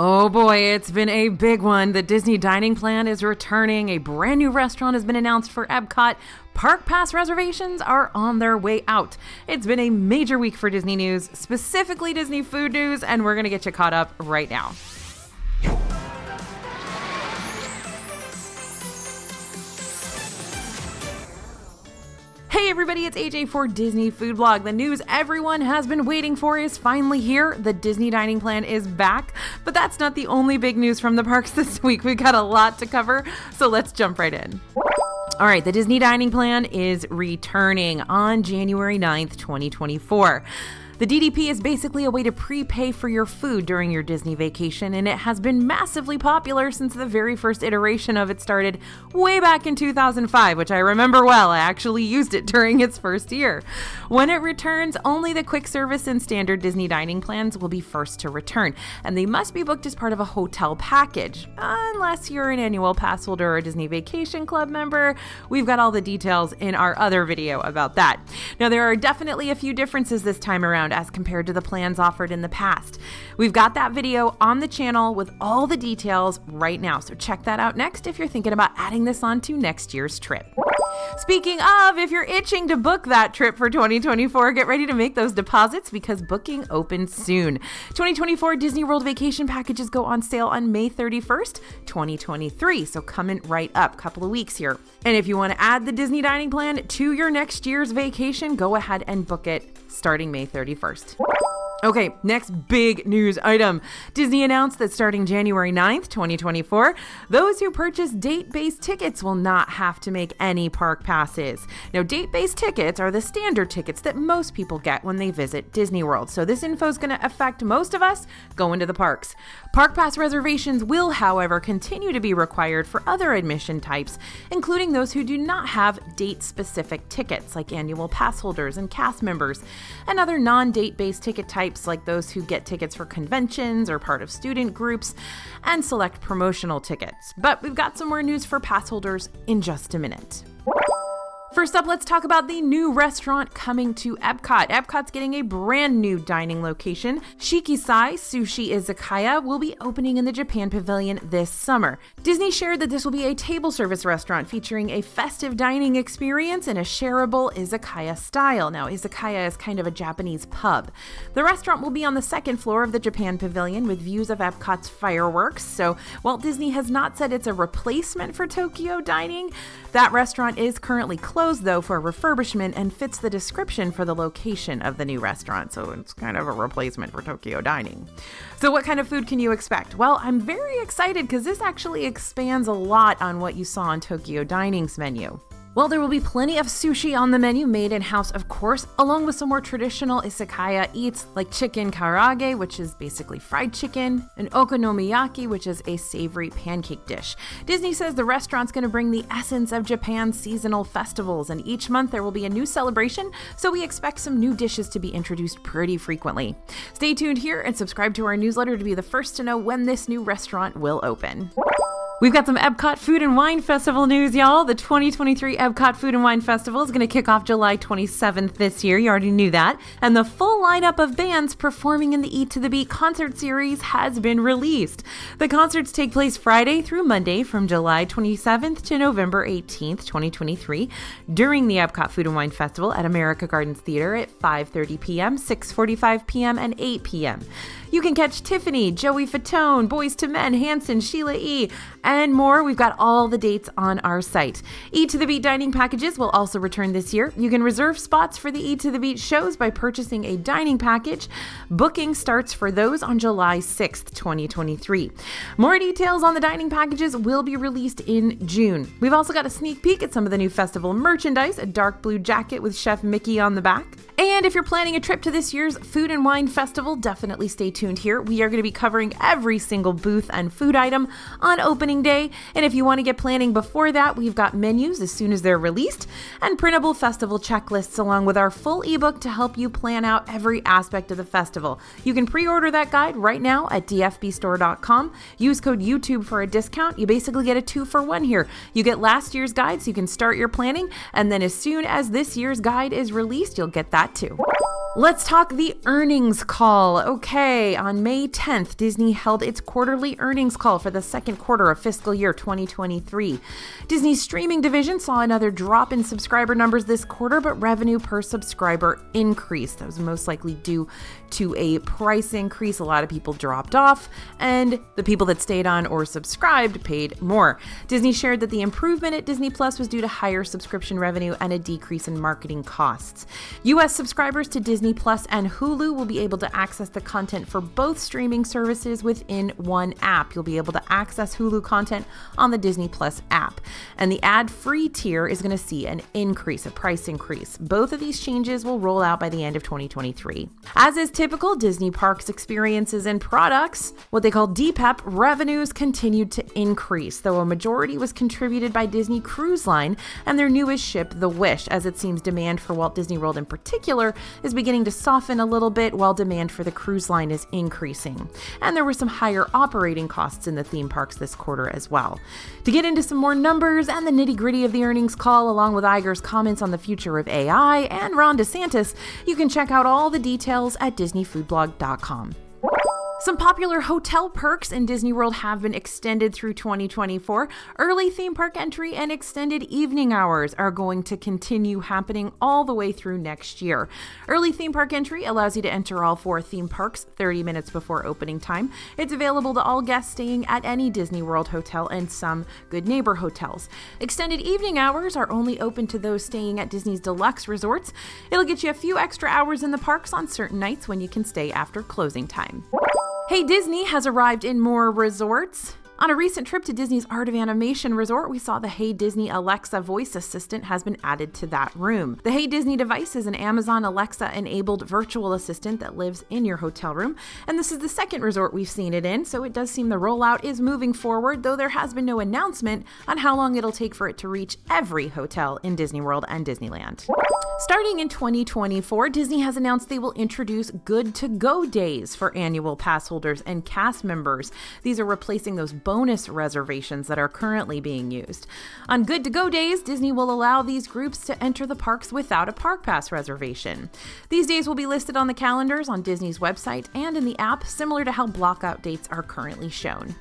Oh boy, it's been a big one. The Disney dining plan is returning. A brand new restaurant has been announced for EPCOT. Park pass reservations are on their way out. It's been a major week for Disney news, specifically Disney food news, and we're going to get you caught up right now. Hey everybody, it's AJ for Disney Food Blog. The news everyone has been waiting for is finally here. The Disney dining plan is back, but that's not the only big news from the parks this week. We've got a lot to cover, so let's jump right in. All right, the Disney dining plan is returning on January 9th, 2024. The DDP is basically a way to prepay for your food during your Disney vacation, and it has been massively popular since the very first iteration of it started way back in 2005, which I remember well. I actually used it during its first year. When it returns, only the quick service and standard Disney dining plans will be first to return, and they must be booked as part of a hotel package, unless you're an annual pass holder or a Disney Vacation Club member. We've got all the details in our other video about that. Now, there are definitely a few differences this time around as compared to the plans offered in the past. We've got that video on the channel with all the details right now, so check that out next if you're thinking about adding this on to next year's trip. Speaking of, if you're itching to book that trip for 2024, get ready to make those deposits because booking opens soon. 2024 Disney World vacation packages go on sale on May 31st, 2023, so coming right up, couple of weeks here. And if you want to add the Disney dining plan to your next year's vacation, go ahead and book it starting May 31st. Okay, next big news item. Disney announced that starting January 9th, 2024, those who purchase date-based tickets will not have to make any park passes. Now, date-based tickets are the standard tickets that most people get when they visit Disney World, so this info is going to affect most of us going to the parks. Park pass reservations will, however, continue to be required for other admission types, including those who do not have date-specific tickets, like annual pass holders and cast members, and other non-date-based ticket types like those who get tickets for conventions or part of student groups, and select promotional tickets. But we've got some more news for pass holders in just a minute. First up, let's talk about the new restaurant coming to EPCOT. EPCOT's getting a brand new dining location. Shikisai Sushi Izakaya will be opening in the Japan Pavilion this summer. Disney shared that this will be a table service restaurant featuring a festive dining experience in a shareable izakaya style. Now, izakaya is kind of a Japanese pub. The restaurant will be on the second floor of the Japan Pavilion with views of EPCOT's fireworks. So, while Disney has not said it's a replacement for Tokyo dining, that restaurant is currently closed, though, for refurbishment and fits the description for the location of the new restaurant, so it's kind of a replacement for Tokyo dining. So what kind of food can you expect? Well, I'm very excited because this actually expands a lot on what you saw on Tokyo dining's menu. Well, there will be plenty of sushi on the menu, made in-house, of course, along with some more traditional izakaya eats like chicken karaage, which is basically fried chicken, and okonomiyaki, which is a savory pancake dish. Disney says the restaurant's going to bring the essence of Japan's seasonal festivals, and each month there will be a new celebration, so we expect some new dishes to be introduced pretty frequently. Stay tuned here and subscribe to our newsletter to be the first to know when this new restaurant will open. We've got some EPCOT Food and Wine Festival news, y'all. The 2023 EPCOT Food and Wine Festival is going to kick off July 27th this year. You already knew that. And the full lineup of bands performing in the Eat to the Beat concert series has been released. The concerts take place Friday through Monday from July 27th to November 18th, 2023, during the EPCOT Food and Wine Festival at America Gardens Theater at 5:30 p.m., 6:45 p.m., and 8 p.m. You can catch Tiffany, Joey Fatone, Boyz II Men, Hanson, Sheila E., and more. We've got all the dates on our site. Eat to the Beat dining packages will also return this year. You can reserve spots for the Eat to the Beat shows by purchasing a dining package. Booking starts for those on July 6th, 2023. More details on the dining packages will be released in June. We've also got a sneak peek at some of the new festival merchandise, a dark blue jacket with Chef Mickey on the back. And if you're planning a trip to this year's Food and Wine Festival, definitely stay tuned here. We are going to be covering every single booth and food item on opening day. And if you want to get planning before that, we've got menus as soon as they're released and printable festival checklists along with our full ebook to help you plan out every aspect of the festival. You can pre-order that guide right now at dfbstore.com. Use code YouTube for a discount. You basically get a 2-for-1 here. You get last year's guide so you can start your planning, and then as soon as this year's guide is released, you'll get that too. Let's talk the earnings call. Okay, on May 10th, Disney held its quarterly earnings call for the second quarter of fiscal year 2023. Disney's streaming division saw another drop in subscriber numbers this quarter, but revenue per subscriber increased. That was most likely due to a price increase. A lot of people dropped off, and the people that stayed on or subscribed paid more. Disney shared that the improvement at Disney Plus was due to higher subscription revenue and a decrease in marketing costs. U.S. subscribers to Disney Plus and Hulu will be able to access the content for both streaming services within one app. You'll be able to access Hulu content on the Disney Plus app. And the ad-free tier is going to see an increase, a price increase. Both of these changes will roll out by the end of 2023. As is typical, Disney Parks experiences and products, what they call DPEP, revenues continued to increase, though a majority was contributed by Disney Cruise Line and their newest ship, the Wish, as it seems demand for Walt Disney World in particular is beginning to soften a little bit while demand for the cruise line is increasing. And there were some higher operating costs in the theme parks this quarter as well. To get into some more numbers and the nitty-gritty of the earnings call, along with Iger's comments on the future of AI and Ron DeSantis, you can check out all the details at DisneyFoodblog.com. Some popular hotel perks in Disney World have been extended through 2024. Early theme park entry and extended evening hours are going to continue happening all the way through next year. Early theme park entry allows you to enter all 4 theme parks 30 minutes before opening time. It's available to all guests staying at any Disney World hotel and some Good Neighbor hotels. Extended evening hours are only open to those staying at Disney's deluxe resorts. It'll get you a few extra hours in the parks on certain nights when you can stay after closing time. Hey Disney has arrived in more resorts. On a recent trip to Disney's Art of Animation resort, we saw the Hey Disney Alexa voice assistant has been added to that room. The Hey Disney device is an Amazon Alexa-enabled virtual assistant that lives in your hotel room, and this is the second resort we've seen it in, so it does seem the rollout is moving forward, though there has been no announcement on how long it'll take for it to reach every hotel in Disney World and Disneyland. Starting in 2024, Disney has announced they will introduce Good to Go days for annual pass holders and cast members. These are replacing those bonus reservations that are currently being used. On Good to Go days, Disney will allow these groups to enter the parks without a park pass reservation. These days will be listed on the calendars on Disney's website and in the app, similar to how blockout dates are currently shown.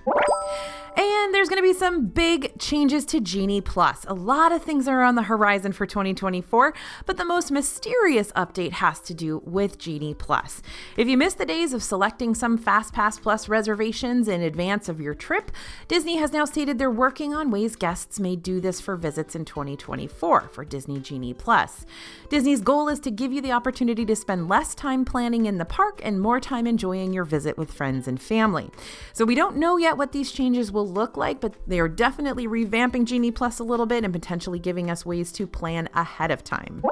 And there's going to be some big changes to Genie Plus. A lot of things are on the horizon for 2024, but the most mysterious update has to do with Genie Plus. If you missed the days of selecting some FastPass Plus reservations in advance of your trip, Disney has now stated they're working on ways guests may do this for visits in 2024 for Disney Genie Plus. Disney's goal is to give you the opportunity to spend less time planning in the park and more time enjoying your visit with friends and family. So we don't know yet what these changes will look like, but they are definitely revamping Genie Plus a little bit and potentially giving us ways to plan ahead of time.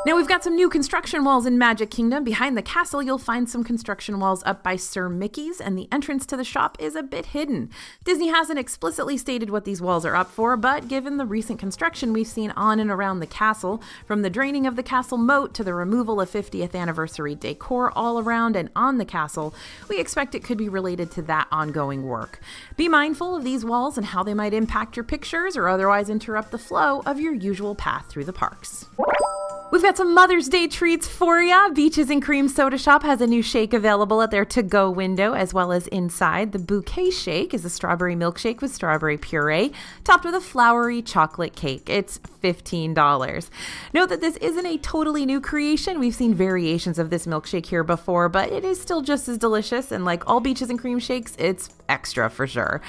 Now we've got some new construction walls in Magic Kingdom. Behind the castle, you'll find some construction walls up by Sir Mickey's, and the entrance to the shop is a bit hidden. Disney hasn't explicitly stated what these walls are up for, but given the recent construction we've seen on and around the castle, from the draining of the castle moat to the removal of 50th anniversary decor all around and on the castle, we expect it could be related to that ongoing work. Be mindful of these walls and how they might impact your pictures or otherwise interrupt the flow of your usual path through the parks. We've got some Mother's Day treats for ya. Beaches and Cream Soda Shop has a new shake available at their to-go window, as well as inside. The Bouquet Shake is a strawberry milkshake with strawberry puree, topped with a flowery chocolate cake. It's $15. Note that this isn't a totally new creation. We've seen variations of this milkshake here before, but it is still just as delicious, and like all Beaches and Cream shakes, it's extra for sure.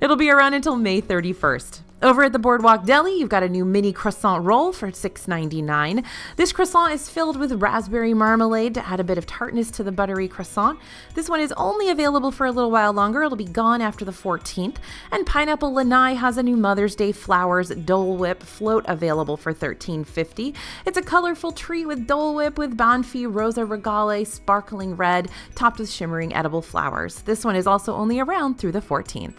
It'll be around until May 31st. Over at the Boardwalk Deli, you've got a new mini croissant roll for $6.99. This croissant is filled with raspberry marmalade to add a bit of tartness to the buttery croissant. This one is only available for a little while longer. It'll be gone after the 14th. And Pineapple Lanai has a new Mother's Day Flowers Dole Whip float available for $13.50. It's a colorful treat with Dole Whip with Banfi Rosa Regale sparkling red, topped with shimmering edible flowers. This one is also only around through the 14th.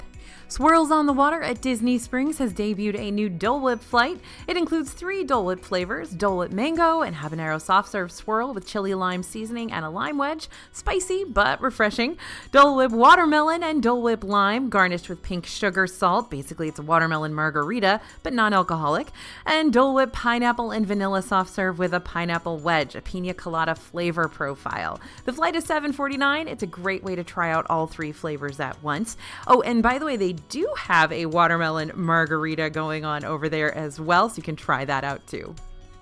Swirls on the Water at Disney Springs has debuted a new Dole Whip flight. It includes 3 Dole Whip flavors: Dole Whip Mango and Habanero Soft Serve Swirl with chili lime seasoning and a lime wedge. Spicy but refreshing. Dole Whip Watermelon and Dole Whip Lime, garnished with pink sugar salt. Basically, it's a watermelon margarita, but non-alcoholic. And Dole Whip Pineapple and Vanilla Soft Serve with a pineapple wedge, a pina colada flavor profile. The flight is $7.49. It's a great way to try out all 3 flavors at once. Oh, and by the way, they do have a watermelon margarita going on over there as well, so you can try that out too.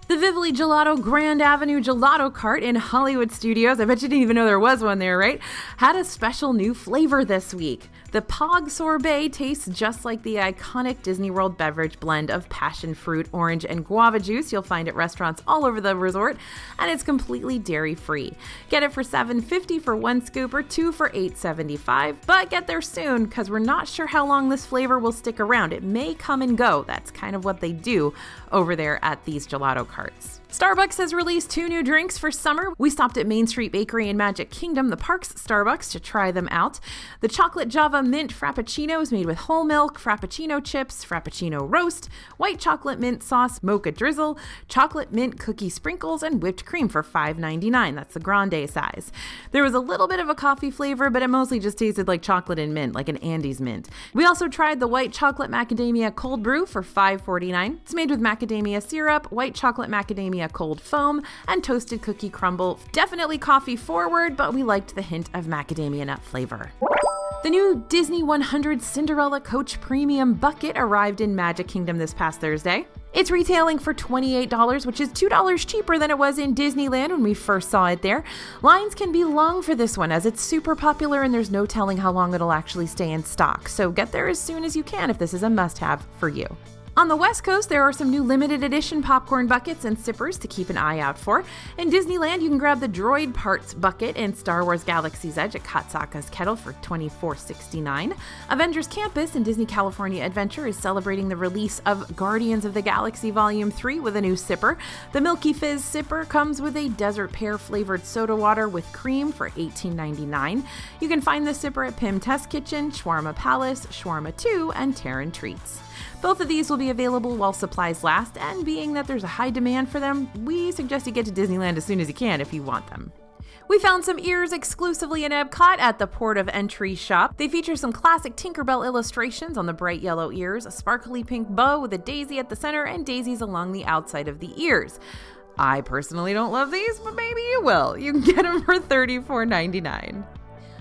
The Vivoli Gelato Grand Avenue Gelato Cart in Hollywood Studios, I bet you didn't even know there was one there, right? Had a special new flavor this week. The Pog Sorbet tastes just like the iconic Disney World beverage blend of passion fruit, orange, and guava juice you'll find at restaurants all over the resort, and it's completely dairy-free. Get it for $7.50 for 1 scoop or 2 for $8.75, but get there soon because we're not sure how long this flavor will stick around. It may come and go. That's kind of what they do over there at these gelato carts. Starbucks has released 2 new drinks for summer. We stopped at Main Street Bakery in Magic Kingdom, the park's Starbucks, to try them out. The Chocolate Java Mint Frappuccino is made with whole milk, Frappuccino chips, Frappuccino roast, white chocolate mint sauce, mocha drizzle, chocolate mint cookie sprinkles, and whipped cream for $5.99. That's the grande size. There was a little bit of a coffee flavor, but it mostly just tasted like chocolate and mint, like an Andes mint. We also tried the white chocolate macadamia cold brew for $5.49. It's made with macadamia syrup, white chocolate macadamia cold foam, and toasted cookie crumble. Definitely coffee forward, but we liked the hint of macadamia nut flavor. The new Disney 100 Cinderella Coach Premium Bucket arrived in Magic Kingdom this past Thursday. It's retailing for $28, which is $2 cheaper than it was in Disneyland when we first saw it there. Lines can be long for this one as it's super popular and there's no telling how long it'll actually stay in stock, so get there as soon as you can if this is a must-have for you. On the West Coast, there are some new limited edition popcorn buckets and sippers to keep an eye out for. In Disneyland, you can grab the Droid Parts bucket in Star Wars Galaxy's Edge at Katsaka's Kettle for $24.69. Avengers Campus in Disney California Adventure is celebrating the release of Guardians of the Galaxy Volume 3 with a new sipper. The Milky Fizz sipper comes with a desert pear flavored soda water with cream for $18.99. You can find the sipper at Pym Test Kitchen, Shawarma Palace, Shawarma 2, and Terran Treats. Both of these will be available while supplies last, and being that there's a high demand for them, we suggest you get to Disneyland as soon as you can if you want them. We found some ears exclusively in EPCOT at the Port of Entry shop. They feature some classic Tinkerbell illustrations on the bright yellow ears, a sparkly pink bow with a daisy at the center, and daisies along the outside of the ears. I personally don't love these, but maybe you will. You can get them for $34.99.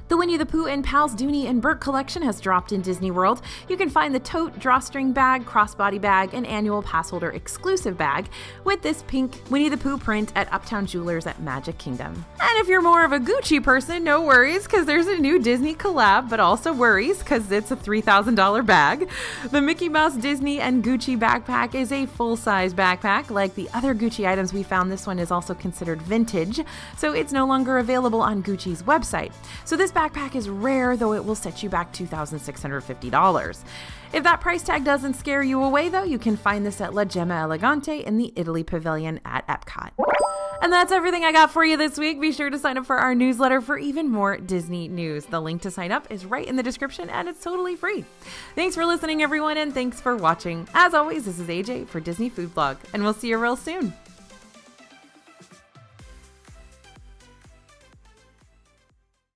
The Winnie the Pooh and Pals Dooney and Bert collection has dropped in Disney World. You can find the tote, drawstring bag, crossbody bag, and annual pass holder exclusive bag with this pink Winnie the Pooh print at Uptown Jewelers at Magic Kingdom. And if you're more of a Gucci person, no worries, because there's a new Disney collab, but also worries, because it's a $3,000 bag. The Mickey Mouse Disney and Gucci backpack is a full-size backpack. Like the other Gucci items we found, this one is also considered vintage, so it's no longer available on Gucci's website. So this backpack is rare, though it will set you back $2,650. If that price tag doesn't scare you away, though, you can find this at La Gemma Elegante in the Italy Pavilion at EPCOT. And that's everything I got for you this week. Be sure to sign up for our newsletter for even more Disney news. The link to sign up is right in the description, and it's totally free. Thanks for listening, everyone, and thanks for watching. As always, this is AJ for Disney Food Blog, and we'll see you real soon.